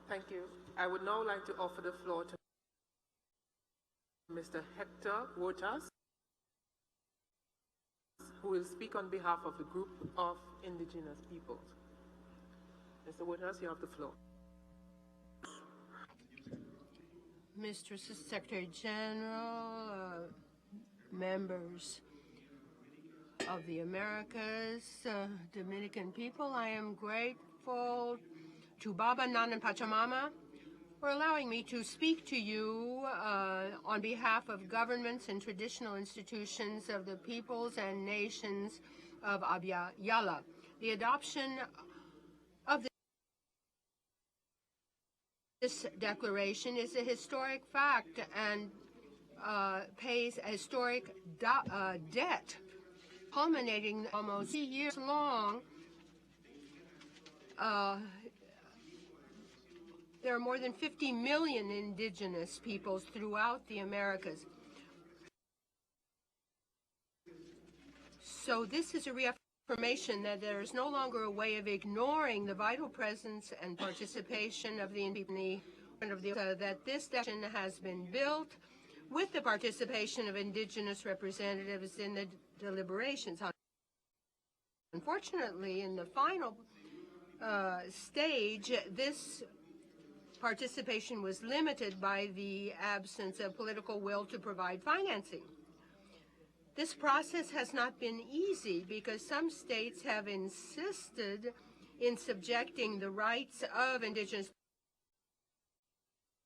Thank you. I would now like to offer the floor to Mr. Hector OAS, who will speak on behalf of the group of indigenous peoples. Mr. OAS, you have the floor. Mr. Secretary General, members of the Americas, Dominican people, I am grateful to Baba, Nan, and Pachamama for allowing me to speak to you on behalf of governments and traditional institutions of the peoples and nations of Abya Yala. The adoption of this declaration is a historic fact and pays a historic debt, culminating almost 3 years long. There are more than 50 million indigenous peoples throughout the Americas. So this is a reaffirmation that there is no longer a way of ignoring the vital presence and participation of the indigenous that this declaration has been built with the participation of indigenous representatives in the deliberations. Unfortunately, in the final stage, this participation was limited by the absence of political will to provide financing. This process has not been easy because some states have insisted in subjecting the rights of indigenous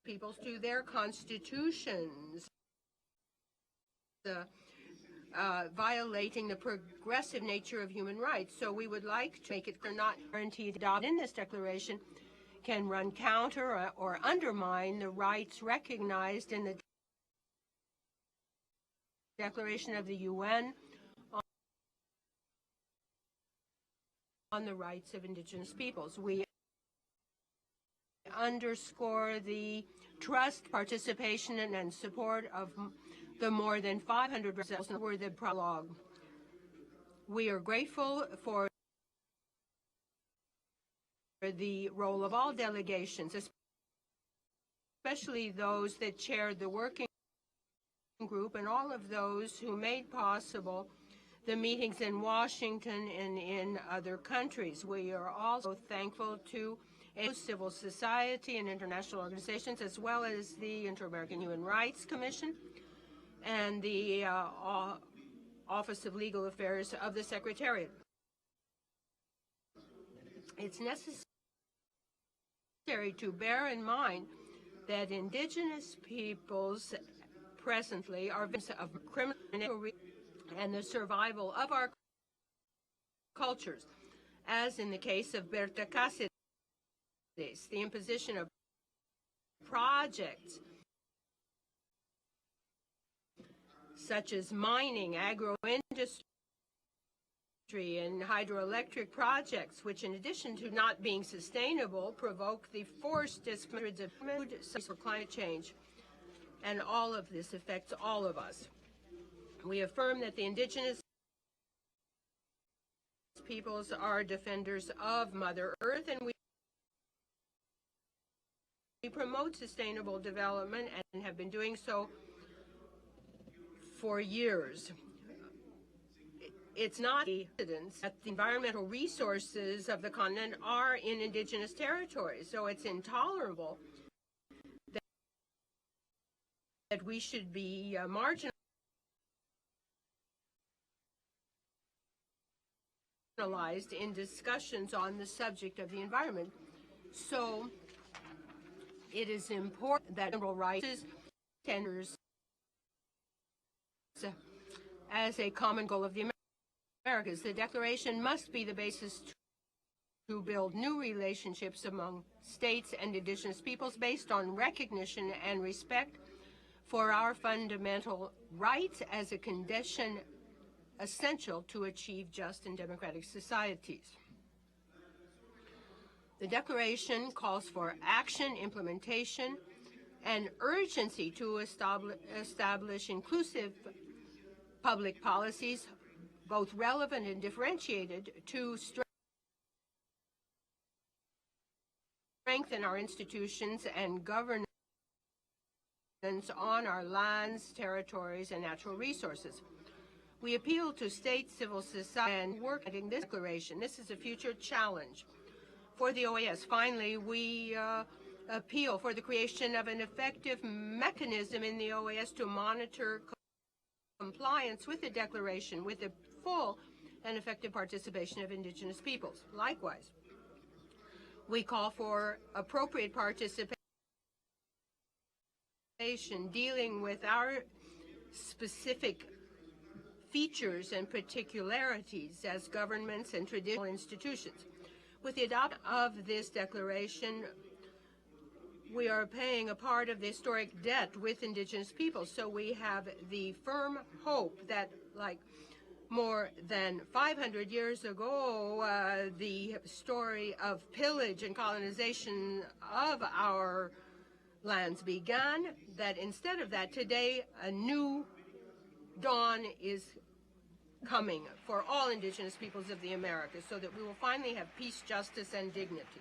peoples to their constitutions, violating the progressive nature of human rights. So we would like to make it clear not guaranteed adopted in this declaration can run counter or undermine the rights recognized in the Declaration of the UN on the rights of indigenous peoples. We underscore the trust, participation, and support of the more than 500 representatives were the prologue. We are grateful for the role of all delegations, especially those that chaired the working group and all of those who made possible the meetings in Washington and in other countries. We are also thankful to civil society and international organizations, as well as the Inter-American Human Rights Commission and the Office of Legal Affairs of the Secretariat. It's necessary to bear in mind that indigenous peoples presently are victims of criminal and the survival of our cultures, as in the case of Berta Cáceres, the imposition of projects such as mining, agro-industry, and hydroelectric projects, which in addition to not being sustainable, provoke the forced disappearance of food for climate change. And all of this affects all of us. We affirm that the indigenous peoples are defenders of Mother Earth, and we promote sustainable development and have been doing so for years. It's not a coincidence that the environmental resources of the continent are in indigenous territories, so it's intolerable that we should be marginalized in discussions on the subject of the environment. So it is important that general rights tenders as a common goal of the Americas. The declaration must be the basis to build new relationships among states and indigenous peoples based on recognition and respect for our fundamental rights as a condition essential to achieve just and democratic societies. The declaration calls for action, implementation, and urgency to establish inclusive public policies, both relevant and differentiated, to strengthen our institutions and governance on our lands, territories, and natural resources. We appeal to state civil society and work on this declaration. This is a future challenge for the OAS. Finally, we appeal for the creation of an effective mechanism in the OAS to monitor compliance with the declaration with the full and effective participation of Indigenous peoples. Likewise, we call for appropriate participation dealing with our specific features and particularities as governments and traditional institutions. With the adoption of this declaration, we are paying a part of the historic debt with Indigenous peoples. So we have the firm hope that, like more than 500 years ago, the story of pillage and colonization of our lands began, that instead of that, today a new dawn is coming for all Indigenous peoples of the Americas, so that we will finally have peace, justice, and dignity.